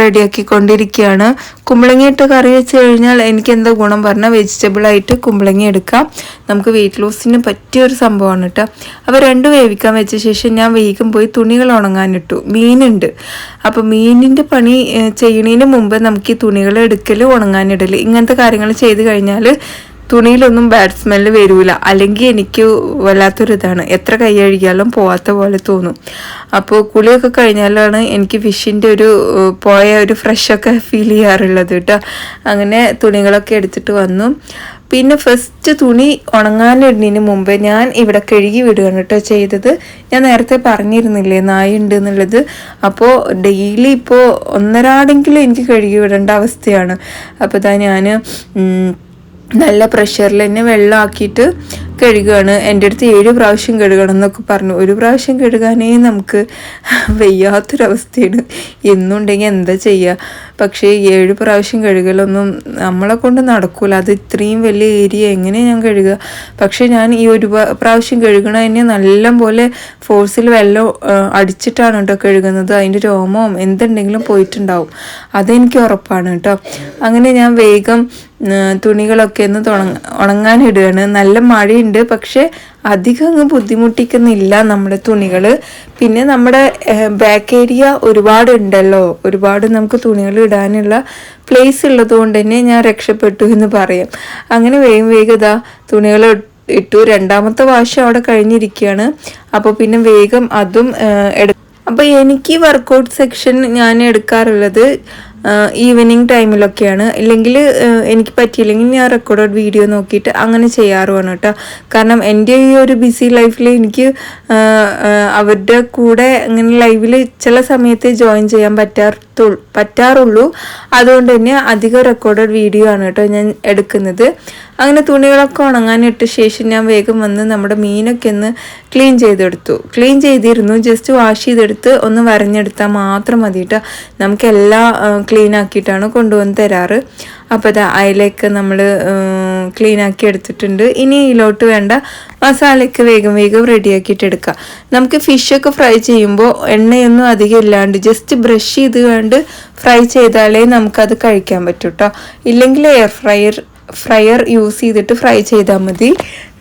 A: റെഡിയാക്കിക്കൊണ്ടിരിക്കുകയാണ്. കുമ്പളങ്ങിയിട്ട് കറി വെച്ച് കഴിഞ്ഞാൽ എനിക്ക് എന്താ ഗുണം പറഞ്ഞാൽ വെജിറ്റബിളായിട്ട് കുമ്പളങ്ങി എടുക്കാം. നമുക്ക് വെയിറ്റ് ലോസിന് പറ്റിയൊരു സംഭവമാണ് കേട്ടോ. അപ്പോൾ രണ്ടും വേവിക്കാൻ വെച്ച ശേഷം ഞാൻ വേഗം പോയി തുണികൾ ഉണങ്ങാനിട്ടു. മീനുണ്ട്. അപ്പോൾ മീനിൻ്റെ പണി ചെയ്യുന്നതിന് മുമ്പ് നമുക്ക് ഈ തുണികൾ എടുക്കൽ ഉണങ്ങാനിടൽ ഇങ്ങനത്തെ കാര്യങ്ങൾ ചെയ്ത് കഴിഞ്ഞാൽ തുണിയിലൊന്നും ബാഡ് സ്മെല്ല് വരില്ല. അല്ലെങ്കിൽ എനിക്ക് വല്ലാത്തൊരിതാണ്, എത്ര കൈ കഴുകിയാലും പോവാത്ത പോലെ തോന്നും. അപ്പോൾ കുളിയൊക്കെ കഴിഞ്ഞാലാണ് എനിക്ക് ഫിഷിൻ്റെ പോയ ഒരു ഫ്രഷൊക്കെ ഫീൽ ചെയ്യാറുള്ളത് കേട്ടോ. അങ്ങനെ തുണികളൊക്കെ എടുത്തിട്ട് വന്നു. പിന്നെ ഫസ്റ്റ് തുണി ഉണങ്ങാനിടുന്നതിന് മുമ്പ് ഞാൻ ഇവിടെ കഴുകി വിടുകയാണ് കേട്ടോ ചെയ്തത്. ഞാൻ നേരത്തെ പറഞ്ഞിരുന്നില്ലേ നായ ഉണ്ട് എന്നുള്ളത്. അപ്പോൾ ഡെയിലി ഇപ്പോൾ ഒന്നരാടെങ്കിലും എനിക്ക് കഴുകി വിടേണ്ട അവസ്ഥയാണ്. അപ്പോൾ ഇതാ ഞാൻ നല്ല പ്രഷറിൽ തന്നെ വെള്ളമാക്കിയിട്ട് കഴുകുകയാണ്. എൻ്റെ അടുത്ത് 7 പ്രാവശ്യം കഴുകണം എന്നൊക്കെ പറഞ്ഞു. ഒരു പ്രാവശ്യം കഴുകാനേ നമുക്ക് വയ്യാത്തൊരവസ്ഥയാണ്. എന്നുണ്ടെങ്കിൽ എന്താ ചെയ്യുക. പക്ഷേ 7 പ്രാവശ്യം കഴുകലൊന്നും നമ്മളെ കൊണ്ട് നടക്കൂല. അത് ഇത്രയും വലിയ ഏരിയ എങ്ങനെ ഞാൻ കഴുകുക. പക്ഷേ ഞാൻ ഈ ഒരു പ്രാവശ്യം കഴുകണ തന്നെ നല്ല പോലെ ഫോഴ്സിൽ വെള്ളം അടിച്ചിട്ടാണ് കേട്ടോ കഴുകുന്നത്. അതിൻ്റെ രോമവും എന്തുണ്ടെങ്കിലും പോയിട്ടുണ്ടാവും, അതെനിക്ക് ഉറപ്പാണ് കേട്ടോ. അങ്ങനെ ഞാൻ വേഗം തുണികളൊക്കെ ഒന്ന് ഉണങ്ങാനിടുകയാണ്. നല്ല മഴയുണ്ട്, പക്ഷേ അധികം അങ്ങ് ബുദ്ധിമുട്ടിക്കുന്നില്ല നമ്മുടെ തുണികൾ. പിന്നെ നമ്മുടെ ബാക്ക് ഏരിയ ഒരുപാട് ഉണ്ടല്ലോ, ഒരുപാട് നമുക്ക് തുണികൾ ഇടാനുള്ള പ്ലേസ് ഉള്ളത് കൊണ്ട് തന്നെ ഞാൻ രക്ഷപ്പെട്ടു എന്ന് പറയാം. അങ്ങനെ വേഗം ഇതാ തുണികൾ ഇട്ടു. രണ്ടാമത്തെ വാഷ് അവിടെ കഴിഞ്ഞിരിക്കുകയാണ്. അപ്പോൾ പിന്നെ വേഗം അതും അപ്പോൾ എനിക്ക് വർക്കൗട്ട് സെക്ഷൻ ഞാൻ എടുക്കാറുള്ളത് ഈവനിങ് ടൈമിലൊക്കെയാണ്. ഇല്ലെങ്കിൽ എനിക്ക് പറ്റിയില്ലെങ്കിൽ ഞാൻ റെക്കോർഡഡ് വീഡിയോ നോക്കിയിട്ട് അങ്ങനെ ചെയ്യാറുമാണ് കേട്ടോ. കാരണം എൻ്റെ ഈ ഒരു ബിസി ലൈഫിൽ എനിക്ക് അവരുടെ കൂടെ ഇങ്ങനെ ലൈവിൽ ചില സമയത്ത് ജോയിൻ ചെയ്യാൻ പറ്റാറുള്ളൂ. അതുകൊണ്ട് തന്നെ അധികം റെക്കോർഡഡ് വീഡിയോ ആണ് കേട്ടോ ഞാൻ എടുക്കുന്നത്. അങ്ങനെ തുണികളൊക്കെ ഉണങ്ങാനിട്ട ശേഷം ഞാൻ വേഗം വന്ന് നമ്മുടെ മീനൊക്കെ ഒന്ന് ക്ലീൻ ചെയ്തിരുന്നു. ജസ്റ്റ് വാഷ് ചെയ്തെടുത്ത് ഒന്ന് വരഞ്ഞെടുത്താൽ മാത്രം മതി കേട്ടോ. നമുക്കെല്ലാം ക്ലീൻ ആക്കിയിട്ടാണ് കൊണ്ടുവന്ന് തരാറ്. അപ്പോൾ അത് അതിലേക്ക് നമ്മൾ ക്ലീൻ ആക്കി എടുത്തിട്ടുണ്ട്. ഇനി ഇതിലോട്ട് വേണ്ട മസാലയ്ക്ക് വേഗം റെഡിയാക്കിയിട്ട് എടുക്കാം. നമുക്ക് ഫിഷൊക്കെ ഫ്രൈ ചെയ്യുമ്പോൾ എണ്ണയൊന്നും അധികം ഇല്ലാണ്ട് ജസ്റ്റ് ബ്രഷ് ചെയ്ത് കണ്ട് ഫ്രൈ ചെയ്താലേ നമുക്കത് കഴിക്കാൻ പറ്റൂ കേട്ടോ. ഇല്ലെങ്കിൽ ഫ്രയർ യൂസ് ചെയ്തിട്ട് ഫ്രൈ ചെയ്താൽ മതി.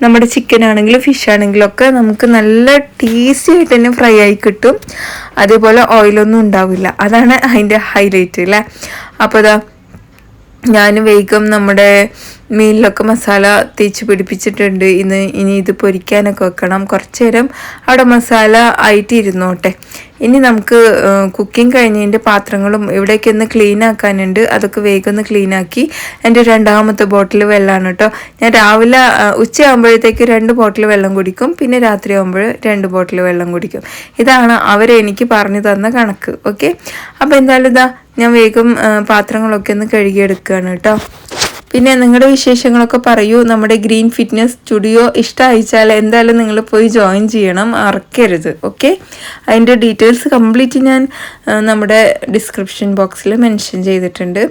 A: നമ്മുടെ ചിക്കൻ ആണെങ്കിലും ഫിഷ് ആണെങ്കിലും ഒക്കെ നമുക്ക് നല്ല ടേസ്റ്റി ആയിട്ട് തന്നെ ഫ്രൈ ആയി കിട്ടും. അതേപോലെ ഓയിലൊന്നും ഉണ്ടാവില്ല. അതാണ് അതിൻ്റെ ഹൈലൈറ്റ് അല്ലേ. അപ്പോൾ ഇതാ ഞാൻ വേഗം നമ്മുടെ മീനിലൊക്കെ മസാല തേച്ച് പിടിപ്പിച്ചിട്ടുണ്ട്. ഇനി ഇത് പൊരിക്കാനൊക്കെ വെക്കണം. കുറച്ച് നേരം അവിടെ മസാല ആയിട്ട് ഇരുന്നോട്ടെ. ഇനി നമുക്ക് കുക്കിംഗ് കഴിഞ്ഞതിൻ്റെ പാത്രങ്ങളും ഇവിടേക്ക് ഒന്ന് ക്ലീൻ ആക്കാനുണ്ട്. അതൊക്കെ വേഗം ഒന്ന് ക്ലീൻ ആക്കി. എൻ്റെ രണ്ടാമത്തെ ബോട്ടിൽ വെള്ളമാണ് കേട്ടോ. ഞാൻ രാവിലെ ഉച്ചയാകുമ്പോഴത്തേക്ക് 2 ബോട്ടിൽ വെള്ളം കുടിക്കും. പിന്നെ രാത്രി ആകുമ്പോൾ 2 ബോട്ടിൽ വെള്ളം കുടിക്കും. ഇതാണ് അവരെനിക്ക് പറഞ്ഞു തന്ന കണക്ക്. ഓക്കെ, അപ്പോൾ എന്തായാലും ഇതാ ഞാൻ വേഗം പാത്രങ്ങളൊക്കെ ഒന്ന് കഴുകിയെടുക്കുകയാണ് കേട്ടോ. പിന്നെ നിങ്ങളുടെ വിശേഷങ്ങളൊക്കെ പറയൂ. നമ്മുടെ ഗ്രീൻ ഫിറ്റ്നസ് സ്റ്റുഡിയോ ഇഷ്ടമായിച്ചാൽ എന്തായാലും നിങ്ങൾ പോയി ജോയിൻ ചെയ്യണം, മറക്കരുത്. ഓക്കെ, അതിൻ്റെ ഡീറ്റെയിൽസ് കംപ്ലീറ്റ് ഞാൻ നമ്മുടെ ഡിസ്ക്രിപ്ഷൻ ബോക്സിൽ മെൻഷൻ ചെയ്തിട്ടുണ്ട്.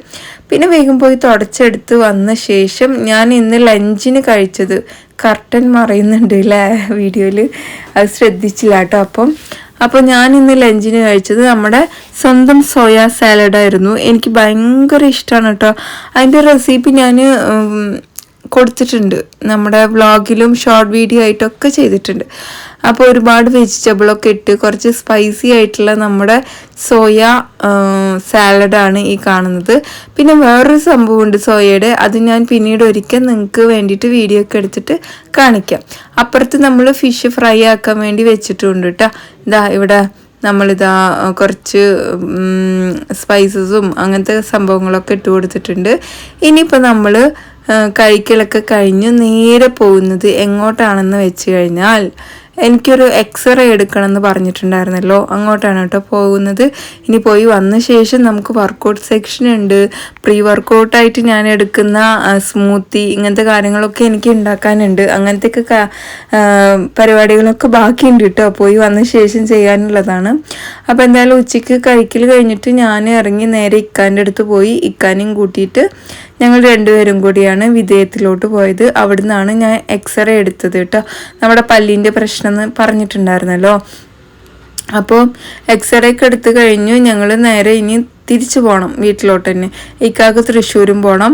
A: പിന്നെ വേഗം പോയി തുടച്ചെടുത്ത് വന്ന ശേഷം ഞാൻ ഇന്ന് ലഞ്ചിന് കഴിച്ചത് കർട്ടൻ മറയുന്നുണ്ട് അല്ലേ വീഡിയോയിൽ, അത് ശ്രദ്ധിച്ചില്ല കേട്ടോ. അപ്പോൾ ഞാൻ ഇന്ന് ലഞ്ചിന് കഴിച്ചത് നമ്മുടെ സ്വന്തം സോയാ സാലഡായിരുന്നു. എനിക്ക് ഭയങ്കര ഇഷ്ടമാണ് കേട്ടോ. അതിൻ്റെ റെസിപ്പി ഞാൻ കൊടുത്തിട്ടുണ്ട്, നമ്മുടെ വ്ളോഗിലും ഷോർട്ട് വീഡിയോ ആയിട്ടൊക്കെ ചെയ്തിട്ടുണ്ട്. അപ്പോൾ ഒരുപാട് വെജിറ്റബിളൊക്കെ ഇട്ട് കുറച്ച് സ്പൈസി ആയിട്ടുള്ള നമ്മുടെ സോയ സാലഡാണ് ഈ കാണുന്നത്. പിന്നെ വേറൊരു സംഭവമുണ്ട് സോയയുടെ, അത് ഞാൻ പിന്നീട് ഒരിക്കൽ നിങ്ങൾക്ക് വേണ്ടിയിട്ട് വീഡിയോ ഒക്കെ എടുത്തിട്ട് കാണിക്കാം. അപ്പുറത്ത് നമ്മൾ ഫിഷ് ഫ്രൈ ആക്കാൻ വേണ്ടി വെച്ചിട്ടുണ്ട് കേട്ടോ. ഇവിടെ നമ്മളിതാ കുറച്ച് സ്പൈസസും അങ്ങനത്തെ സംഭവങ്ങളൊക്കെ ഇട്ട് കൊടുത്തിട്ടുണ്ട്. ഇനിയിപ്പോൾ നമ്മൾ കഴിക്കലൊക്കെ കഴിഞ്ഞ് നേരെ പോകുന്നത് എങ്ങോട്ടാണെന്ന് വെച്ച് കഴിഞ്ഞാൽ, എനിക്കൊരു എക്സ്റേ എടുക്കണം എന്ന് പറഞ്ഞിട്ടുണ്ടായിരുന്നല്ലോ, അങ്ങോട്ടാണ് കേട്ടോ പോകുന്നത്. ഇനി പോയി വന്ന ശേഷം നമുക്ക് വർക്കൗട്ട് സെക്ഷൻ ഉണ്ട്. പ്രീ വർക്കൗട്ടായിട്ട് ഞാൻ എടുക്കുന്ന സ്മൂത്തി ഇങ്ങനത്തെ കാര്യങ്ങളൊക്കെ എനിക്ക് ഉണ്ടാക്കാനുണ്ട്. അങ്ങനത്തെയൊക്കെ പരിപാടികളൊക്കെ ബാക്കിയുണ്ട് കേട്ടോ, പോയി വന്ന ശേഷം ചെയ്യാനുള്ളതാണ്. അപ്പോൾ എന്തായാലും ഉച്ചയ്ക്ക് കഴിക്കൽ കഴിഞ്ഞിട്ട് ഞാൻ ഇറങ്ങി നേരെ ഇക്കാൻ്റെ അടുത്ത് പോയി. ഇക്കാനെയും കൂട്ടിയിട്ട് ഞങ്ങൾ 2 പേരും കൂടിയാണ് വിദേയത്തിലോട്ട് പോയത്. അവിടെ നിന്നാണ് ഞാൻ എക്സ്റേ എടുത്തത് കേട്ടോ. നമ്മുടെ പല്ലിൻ്റെ പ്രശ്നം എന്ന് പറഞ്ഞിട്ടുണ്ടായിരുന്നല്ലോ, അപ്പോൾ എക്സ്റേ ഒക്കെ എടുത്ത് കഴിഞ്ഞു. ഞങ്ങൾ നേരെ ഇനി തിരിച്ചു പോകണം വീട്ടിലോട്ട് തന്നെ. ഇക്കാക്ക് തൃശ്ശൂരും പോകണം,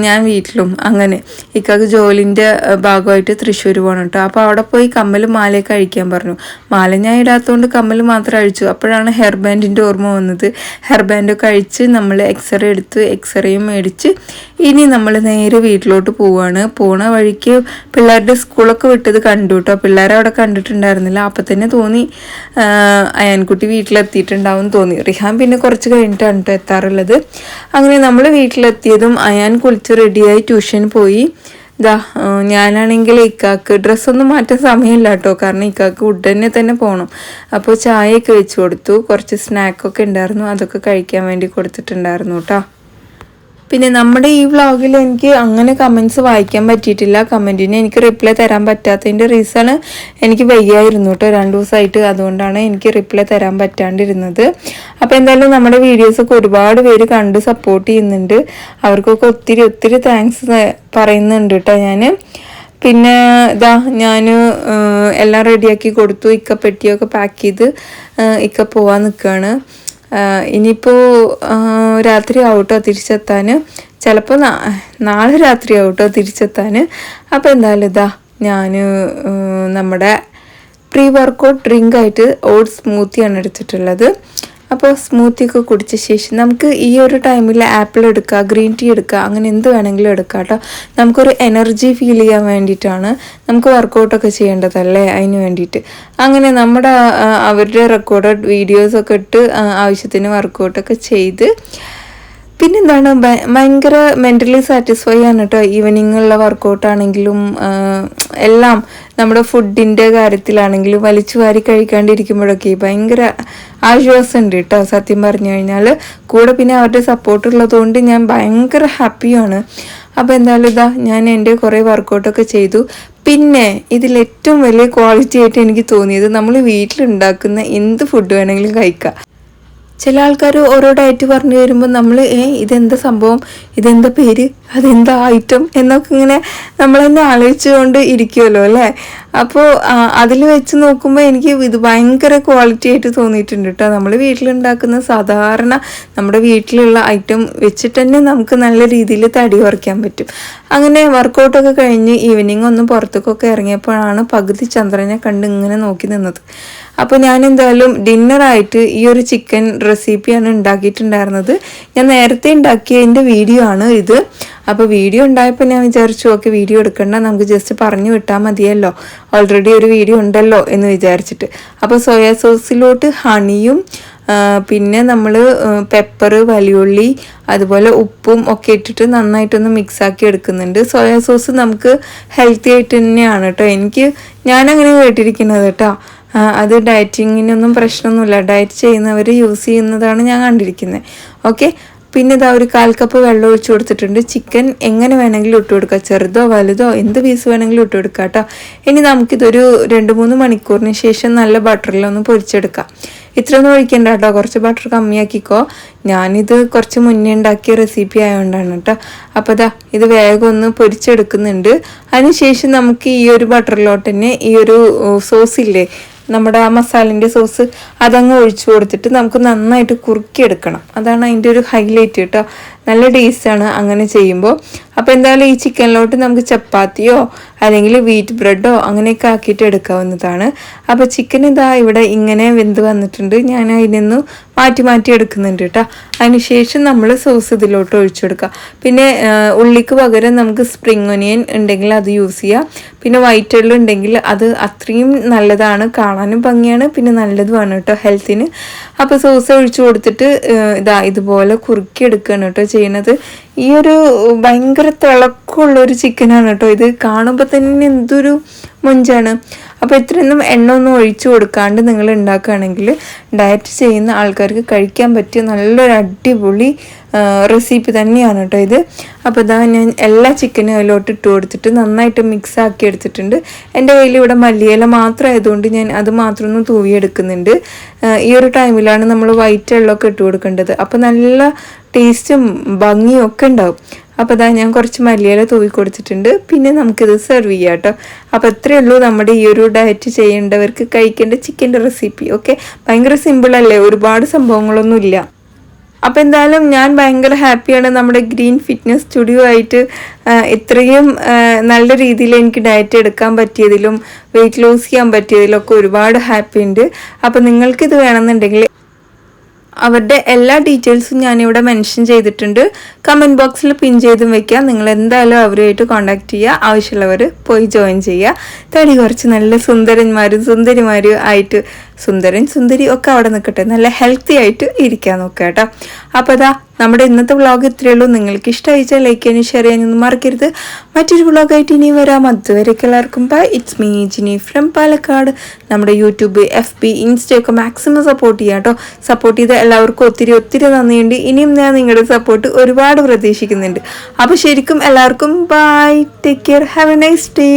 A: ഞാൻ വീട്ടിലും. അങ്ങനെ ഇക്കാക്ക് ജോലിൻ്റെ ഭാഗമായിട്ട് തൃശ്ശൂർ പോകണം കേട്ടോ. അപ്പോൾ അവിടെ പോയി കമ്മലും മാലയൊക്കെ അഴിക്കാൻ പറഞ്ഞു. മാല ഞാൻ ഇടാത്തതുകൊണ്ട് കമ്മൽ മാത്രം അഴിച്ചു. അപ്പോഴാണ് ഹെയർ ബാൻഡിൻ്റെ ഓർമ്മ വന്നത്. ഹെയർ ബാൻഡൊക്കെ അഴിച്ച് നമ്മൾ എക്സ്റേ എടുത്ത് എക്സ്റേയും മേടിച്ച് ഇനി നമ്മൾ നേരെ വീട്ടിലോട്ട് പോവുകയാണ്. പോണ വഴിക്ക് പിള്ളേരുടെ സ്കൂളൊക്കെ വിട്ടത് കണ്ടു കേട്ടോ. പിള്ളേരെ അവിടെ കണ്ടിട്ടുണ്ടായിരുന്നില്ല. അപ്പം തന്നെ തോന്നി അയാൻകുട്ടി വീട്ടിലെത്തിയിട്ടുണ്ടാവും തോന്നി. റിഹാൻ പിന്നെ കുറച്ച് കഴിഞ്ഞിട്ടാണ് കേട്ടോ എത്താറുള്ളത്. അങ്ങനെ നമ്മൾ വീട്ടിലെത്തിയതും അയാൻ കുളിച്ച് റെഡിയായി ട്യൂഷൻ പോയി. ഞാനാണെങ്കിൽ ഇക്കാക്ക് ഡ്രസ്സൊന്നും മാറ്റാൻ സമയമില്ല കേട്ടോ, കാരണം ഇക്കാക്ക് ഉടനെ തന്നെ പോകണം. അപ്പോൾ ചായയൊക്കെ വെച്ച് കൊടുത്തു. കുറച്ച് സ്നാക്കൊക്കെ ഉണ്ടായിരുന്നു, അതൊക്കെ കഴിക്കാൻ വേണ്ടി കൊടുത്തിട്ടുണ്ടായിരുന്നു കേട്ടോ. പിന്നെ നമ്മുടെ ഈ വ്ളോഗിൽ എനിക്ക് അങ്ങനെ കമൻറ്റ്സ് വായിക്കാൻ പറ്റിയിട്ടില്ല. കമൻറ്റിന് എനിക്ക് റിപ്ലൈ തരാൻ പറ്റാത്തതിൻ്റെ റീസൺ എനിക്ക് വയ്യായിരുന്നു കേട്ടോ 2 ദിവസമായിട്ട്. അതുകൊണ്ടാണ് എനിക്ക് റിപ്ലൈ തരാൻ പറ്റാണ്ടിരുന്നത്. അപ്പോൾ എന്തായാലും നമ്മുടെ വീഡിയോസൊക്കെ ഒരുപാട് പേര് കണ്ട് സപ്പോർട്ട് ചെയ്യുന്നുണ്ട്. അവർക്കൊക്കെ ഒത്തിരി ഒത്തിരി താങ്ക്സ് പറയുന്നുണ്ട് കേട്ടോ ഞാൻ. പിന്നെ ഞാൻ എല്ലാം റെഡിയാക്കി കൊടുത്തു. ഇക്ക പെട്ടിയൊക്കെ പാക്ക് ചെയ്ത് ഇക്ക പോവാൻ നിൽക്കുകയാണ്. ഇനിയിപ്പോൾ രാത്രി ആവട്ടോ തിരിച്ചെത്താൻ, ചിലപ്പോൾ നാളെ രാത്രി ആവട്ടോ തിരിച്ചെത്താൻ. അപ്പോൾ എന്തായാലും ഞാൻ നമ്മുടെ പ്രീ വർക്കൗട്ട് ഡ്രിങ്കായിട്ട് ഓട്സ് സ്മൂത്തിയാണ് എടുത്തിട്ടുള്ളത്. അപ്പോൾ സ്മൂത്തിയൊക്കെ കുടിച്ച ശേഷം നമുക്ക് ഈ ഒരു ടൈമിൽ ആപ്പിൾ എടുക്കുക, ഗ്രീൻ ടീ എടുക്കുക, അങ്ങനെ എന്ത് വേണമെങ്കിലും എടുക്കാം കേട്ടോ. നമുക്കൊരു എനർജി ഫീൽ ചെയ്യാൻ വേണ്ടിയിട്ടാണ്. നമുക്ക് വർക്കൗട്ടൊക്കെ ചെയ്യേണ്ടതല്ലേ, അതിന് വേണ്ടിയിട്ട്. അങ്ങനെ നമ്മുടെ അവരുടെ റെക്കോർഡഡ് വീഡിയോസൊക്കെ ഇട്ട് ആവശ്യത്തിന് വർക്കൗട്ടൊക്കെ ചെയ്ത് പിന്നെന്താണ് ഭയങ്കര മെൻ്റലി സാറ്റിസ്ഫൈ ആണ് കേട്ടോ. ഈവനിങ്ങുള്ള വർക്കൗട്ടാണെങ്കിലും എല്ലാം നമ്മുടെ ഫുഡിൻ്റെ കാര്യത്തിലാണെങ്കിലും വലിച്ചു വാരി കഴിക്കാണ്ടിരിക്കുമ്പോഴൊക്കെ ഭയങ്കര ആശ്വാസമുണ്ട് കേട്ടോ സത്യം പറഞ്ഞു കഴിഞ്ഞാൽ. കൂടെ പിന്നെ അവരുടെ സപ്പോർട്ട് ഉള്ളതുകൊണ്ട് ഞാൻ ഭയങ്കര ഹാപ്പിയാണ്. അപ്പോൾ എന്തായാലും ഞാൻ എൻ്റെ കുറേ വർക്കൗട്ടൊക്കെ ചെയ്തു. പിന്നെ ഇതിലേറ്റവും വലിയ ക്വാളിറ്റി ആയിട്ട് എനിക്ക് തോന്നിയത് നമ്മൾ വീട്ടിലുണ്ടാക്കുന്ന എന്ത് ഫുഡ് വേണമെങ്കിലും കഴിക്കാം. ചില ആൾക്കാർ ഓരോ ഡയറ്റ് പറഞ്ഞു തരുമ്പോൾ നമ്മൾ ഇതെന്താ സംഭവം, ഇതെന്താ പേര്, അതെന്താ ഐറ്റം എന്നൊക്കെ ഇങ്ങനെ നമ്മൾ തന്നെ ആലോചിച്ചുകൊണ്ട് ഇരിക്കുമല്ലോ അല്ലേ. അപ്പോൾ അതിൽ വെച്ച് നോക്കുമ്പോൾ എനിക്ക് ഇത് ഭയങ്കര ക്വാളിറ്റി ആയിട്ട് തോന്നിയിട്ടുണ്ട് കേട്ടോ. നമ്മൾ വീട്ടിലുണ്ടാക്കുന്ന സാധാരണ നമ്മുടെ വീട്ടിലുള്ള ഐറ്റം വെച്ചിട്ട് തന്നെ നമുക്ക് നല്ല രീതിയിൽ തടി കുറയ്ക്കാൻ പറ്റും. അങ്ങനെ വർക്കൗട്ടൊക്കെ കഴിഞ്ഞ് ഈവനിങ് ഒന്ന് പുറത്തേക്കൊക്കെ ഇറങ്ങിയപ്പോഴാണ് പകുതി ചന്ദ്രനെ കണ്ട് ഇങ്ങനെ നോക്കി നിന്നത്. അപ്പോൾ ഞാൻ എന്തായാലും ഡിന്നറായിട്ട് ഈ ഒരു ചിക്കൻ റെസിപ്പിയാണ് ഉണ്ടാക്കിയിട്ടുണ്ടായിരുന്നത്. ഞാൻ നേരത്തെ ഉണ്ടാക്കിയതിൻ്റെ വീഡിയോ ആണ് ഇത്. അപ്പോൾ വീഡിയോ ഉണ്ടായപ്പോൾ ഞാൻ വിചാരിച്ചു ഓക്കെ വീഡിയോ എടുക്കണ്ട, നമുക്ക് ജസ്റ്റ് പറഞ്ഞു വിട്ടാൽ മതിയല്ലോ, ഓൾറെഡി ഒരു വീഡിയോ ഉണ്ടല്ലോ എന്ന് വിചാരിച്ചിട്ട്. അപ്പോൾ സോയാ സോസിലോട്ട് ഹണിയും പിന്നെ നമ്മൾ പെപ്പർ, വലിയുള്ളി, അതുപോലെ ഉപ്പും ഒക്കെ ഇട്ടിട്ട് നന്നായിട്ടൊന്ന് മിക്സാക്കി എടുക്കുന്നുണ്ട്. സോയാ സോസ് നമുക്ക് ഹെൽത്തി ആയിട്ട് തന്നെയാണ് കേട്ടോ. ഞാനങ്ങനെ കേട്ടിരിക്കുന്നത് കേട്ടോ. അത് ഡയറ്റിങ്ങിനൊന്നും പ്രശ്നമൊന്നുമില്ല, ഡയറ്റ് ചെയ്യുന്നവർ യൂസ് ചെയ്യുന്നതാണ് ഞാൻ കണ്ടിരിക്കുന്നത്. ഓക്കെ, പിന്നെ ഒരു 1/4 കപ്പ് വെള്ളം ഒഴിച്ചു കൊടുത്തിട്ടുണ്ട്. ചിക്കൻ എങ്ങനെ വേണമെങ്കിലും ഇട്ട് കൊടുക്കുക, ചെറുതോ വലുതോ എന്ത് പീസ് വേണമെങ്കിലും ഇട്ട് കൊടുക്കുക കേട്ടോ. ഇനി നമുക്കിതൊരു 2-3 മണിക്കൂറിന് ശേഷം നല്ല ബട്ടറിലൊന്ന് പൊരിച്ചെടുക്കാം. ഇത്രയൊന്നും ഒഴിക്കണ്ട കേട്ടോ, കുറച്ച് ബട്ടർ കമ്മിയാക്കിക്കോ. ഞാനിത് കുറച്ച് മുന്നേ ഉണ്ടാക്കിയ റെസിപ്പി ആയതുകൊണ്ടാണ് കേട്ടോ. അപ്പോൾ ഇത് വേഗം ഒന്ന് പൊരിച്ചെടുക്കുന്നുണ്ട്. അതിനുശേഷം നമുക്ക് ഈ ഒരു ബട്ടറിലോട്ട് തന്നെ ഈ ഒരു സോസില്ലേ, നമ്മുടെ ആ മസാലേൻ്റെ സോസ്, അതങ്ങ് ഒഴിച്ചു കൊടുത്തിട്ട് നമുക്ക് നന്നായിട്ട് കുറുക്കിയെടുക്കണം. അതാണ് അതിൻ്റെ ഒരു ഹൈലൈറ്റ് കേട്ടോ. നല്ല ടേസ്റ്റാണ് അങ്ങനെ ചെയ്യുമ്പോൾ. അപ്പോൾ എന്തായാലും ഈ ചിക്കനിലോട്ട് നമുക്ക് ചപ്പാത്തിയോ അല്ലെങ്കിൽ വീറ്റ് ബ്രെഡോ അങ്ങനെയൊക്കെ ആക്കിയിട്ട് എടുക്കാവുന്നതാണ്. അപ്പോൾ ചിക്കൻ ഇവിടെ ഇങ്ങനെ വെന്ത് വന്നിട്ടുണ്ട്. ഞാൻ അതിനൊന്ന് മാറ്റി എടുക്കുന്നുണ്ട് കേട്ടോ. അതിനുശേഷം നമ്മൾ സോസ് ഇതിലോട്ട് ഒഴിച്ചു കൊടുക്കുക. പിന്നെ ഉള്ളിക്ക് പകരം നമുക്ക് സ്പ്രിംഗ് ഒനിയൻ ഉണ്ടെങ്കിൽ അത് യൂസ് ചെയ്യാം. പിന്നെ വൈറ്റ് എള്ള് ഉണ്ടെങ്കിൽ അത് അത്രയും നല്ലതാണ്, കാണാനും ഭംഗിയാണ്, പിന്നെ നല്ലതുമാണ് കേട്ടോ ഹെൽത്തിന്. അപ്പോൾ സോസ് ഒഴിച്ചു കൊടുത്തിട്ട് ഇതുപോലെ കുറുക്കി എടുക്കുകയാണ് കേട്ടോ ചെയ്യണത്. ഈ ഒരു ഭയങ്കര തിളക്കമുള്ളൊരു ചിക്കനാണ് കേട്ടോ ഇത്. കാണുമ്പോൾ തന്നെ എന്തൊരു മൊഞ്ചാണ്. അപ്പോൾ ഇത്രയൊന്നും എണ്ണ ഒന്നും ഒഴിച്ചു കൊടുക്കാണ്ട് നിങ്ങൾ ഉണ്ടാക്കുകയാണെങ്കിൽ ഡയറ്റ് ചെയ്യുന്ന ആൾക്കാർക്ക് കഴിക്കാൻ പറ്റിയ നല്ലൊരു അടിപൊളി റെസിപ്പി തന്നെയാണ് കേട്ടോ ഇത്. അപ്പോൾ ഞാൻ എല്ലാ ചിക്കനും അതിലോട്ട് ഇട്ട് കൊടുത്തിട്ട് നന്നായിട്ട് മിക്സ് ആക്കി എടുത്തിട്ടുണ്ട്. എൻ്റെ കയ്യിൽ ഇവിടെ മല്ലിയില മാത്രം ആയതുകൊണ്ട് ഞാൻ അത് മാത്രം ഒന്ന് തൂവിയെടുക്കുന്നുണ്ട്. ഈ ഒരു ടൈമിലാണ് നമ്മൾ വൈറ്റ് വെള്ളമൊക്കെ ഇട്ട് കൊടുക്കേണ്ടത്. അപ്പോൾ നല്ല ടേസ്റ്റും ഭംഗിയും ഒക്കെ ഉണ്ടാവും. അപ്പോൾ ഇതാ ഞാൻ കുറച്ച് മല്ലിയില തൂവി കൊടുത്തിട്ടുണ്ട്. പിന്നെ നമുക്കിത് സെർവ് ചെയ്യാം കേട്ടോ. അപ്പോൾ ഇത്രയേ ഉള്ളൂ നമ്മുടെ ഈ ഒരു ഡയറ്റ് ചെയ്യേണ്ടവർക്ക് കഴിക്കേണ്ട ചിക്കൻ്റെ റെസിപ്പി. ഓക്കെ, ഭയങ്കര സിമ്പിളല്ലേ, ഒരുപാട് സംഭവങ്ങളൊന്നും ഇല്ല. അപ്പോൾ എന്തായാലും ഞാൻ ഭയങ്കര ഹാപ്പിയാണ് നമ്മുടെ ഗ്രീൻ ഫിറ്റ്നസ് സ്റ്റുഡിയോ ആയിട്ട് ഇത്രയും നല്ല രീതിയിൽ എനിക്ക് ഡയറ്റ് എടുക്കാൻ പറ്റിയതിലും വെയിറ്റ് ലോസ് ചെയ്യാൻ പറ്റിയതിലും ഒക്കെ ഒരുപാട് ഹാപ്പി ഉണ്ട്. അപ്പോൾ നിങ്ങൾക്കിത് വേണമെന്നുണ്ടെങ്കിൽ അവരുടെ എല്ലാ ഡീറ്റെയിൽസും ഞാനിവിടെ മെൻഷൻ ചെയ്തിട്ടുണ്ട്. കമൻറ്റ് ബോക്സിൽ പിൻ ചെയ്തും വെക്കാം. നിങ്ങൾ എന്തായാലും അവരുമായിട്ട് കോൺടാക്ട് ചെയ്യുക. ആവശ്യമുള്ളവർ പോയി ജോയിൻ ചെയ്യുക. തടി കുറച്ച് നല്ല സുന്ദരന്മാരും സുന്ദരിമാരും ആയിട്ട്, സുന്ദരി ഒക്കെ അവിടെ നിൽക്കട്ടെ, നല്ല ഹെൽത്തി ആയിട്ട് ഇരിക്കാൻ നോക്കുക കേട്ടോ. അപ്പോൾ അതാ നമ്മുടെ ഇന്നത്തെ വ്ളോഗ് ഇത്രയേ ഉള്ളൂ. നിങ്ങൾക്ക് ഇഷ്ടമായിച്ചാൽ ലൈക്ക് ചെയ്യാനും ഷെയർ ചെയ്യാനൊന്നും മറക്കരുത്. മറ്റൊരു വ്ളോഗായിട്ട് ഇനി വരാം. അതുവരെയൊക്കെ എല്ലാവർക്കും bye. It's me Jini from Palakkad. നമ്മുടെ യൂട്യൂബ്, FB, ഇൻസ്റ്റയൊക്കെ മാക്സിമം സപ്പോർട്ട് ചെയ്യാം കേട്ടോ. സപ്പോർട്ട് ചെയ്ത എല്ലാവർക്കും ഒത്തിരി നന്ദിയുണ്ട്. ഇനിയും ഞാൻ നിങ്ങളുടെ സപ്പോർട്ട് ഒരുപാട് പ്രതീക്ഷിക്കുന്നുണ്ട്. അപ്പോൾ ശരിക്കും എല്ലാവർക്കും bye, take care, have a nice day.